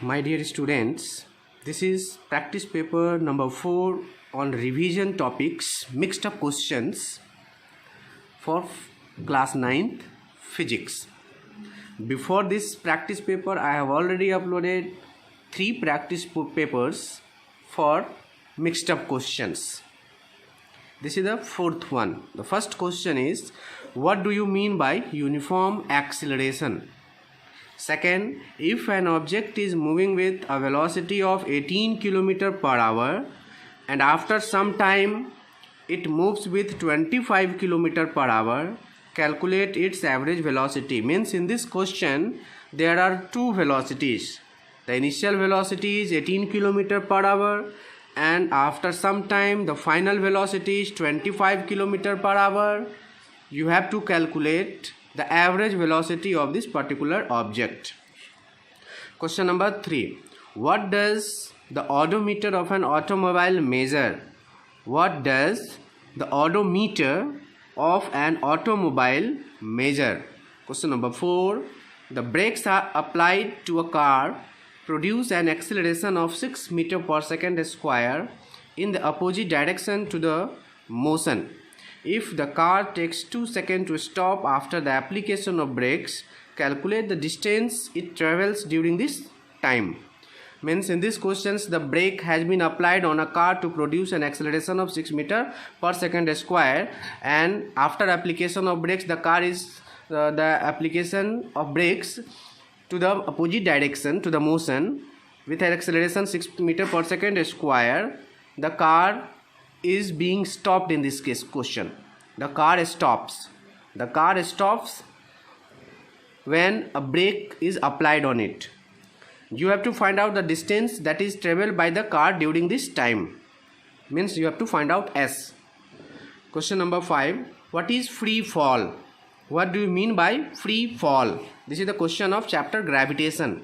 My dear students, this is practice paper number 4 on revision topics, mixed up questions for class 9th physics. Before this practice paper, I have already uploaded 3 practice papers for mixed up questions. This is the 4th one. The first question is, what do you mean by uniform acceleration? Second, if an object is moving with a velocity of 18 km per hour and after some time it moves with 25 km per hour, calculate its average velocity. Means in this question there are two velocities. The initial velocity is 18 km per hour and after some time the final velocity is 25 km per hour. You have to calculate the average velocity of this particular object. Question number 3. What does the odometer of an automobile measure? What does the odometer of an automobile measure? Question number 4. The brakes are applied to a car produce an acceleration of 6 meters per second square in the opposite direction to the motion. If the car takes 2 seconds to stop after the application of brakes, calculate the distance it travels during this time. Means in these questions the brake has been applied on a car to produce an acceleration of 6 meters per second square, and after application of brakes the car is the application of brakes to the opposite direction to the motion with an acceleration 6 meters per second square. The car is being stopped in this case question. The car stops. The car stops when a brake is applied on it. You have to find out the distance that is traveled by the car during this time. Means you have to find out S. Question number 5. What is free fall? What do you mean by free fall? This is the question of chapter gravitation.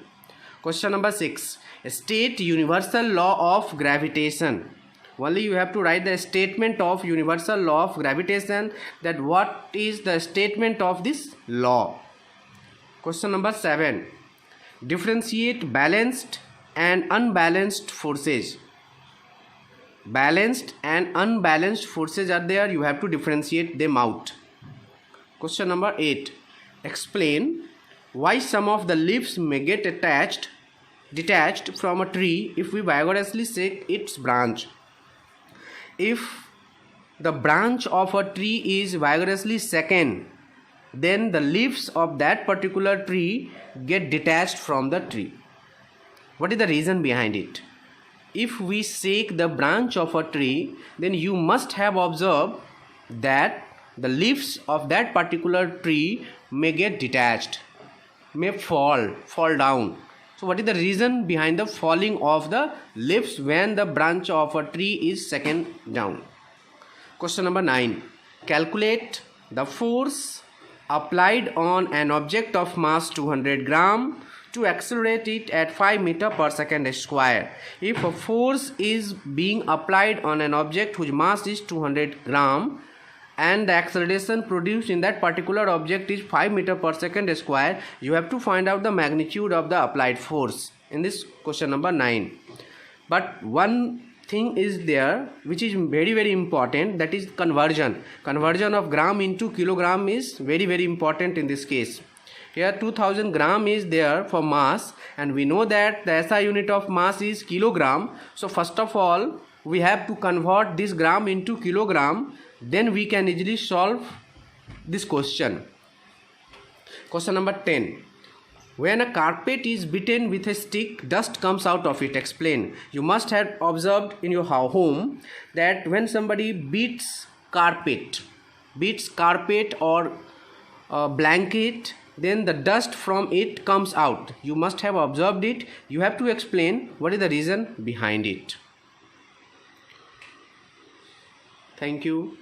Question number 6. State universal law of gravitation. Only you have to write the statement of universal law of gravitation, that what is the statement of this law. Question number 7. Differentiate balanced and unbalanced forces. Balanced and unbalanced forces are there, you have to differentiate them out. Question number 8. Explain why some of the leaves may get detached from a tree if we vigorously shake its branch. If the branch of a tree is vigorously shaken, then the leaves of that particular tree get detached from the tree. What is the reason behind it? If we shake the branch of a tree, then you must have observed that the leaves of that particular tree may get detached, may fall down. So what is the reason behind the falling of the leaves when the branch of a tree is shaken down? Question number 9. Calculate the force applied on an object of mass 200 gram to accelerate it at 5 meters per second square. If a force is being applied on an object whose mass is 200 gram and the acceleration produced in that particular object is 5 meters per second square, you have to find out the magnitude of the applied force in this question number 9. But one thing is there which is very important, that is conversion. Conversion of gram into kilogram is very important in this case. Here 2000 gram is there for mass and we know that the SI unit of mass is kilogram. So first of all we have to convert this gram into kilogram, then we can easily solve this question. Question number 10. When a carpet is beaten with a stick, dust comes out of it. Explain. You must have observed in your home that when somebody beats carpet or blanket, then the dust from it comes out. You must have observed it. You have to explain what is the reason behind it. Thank you.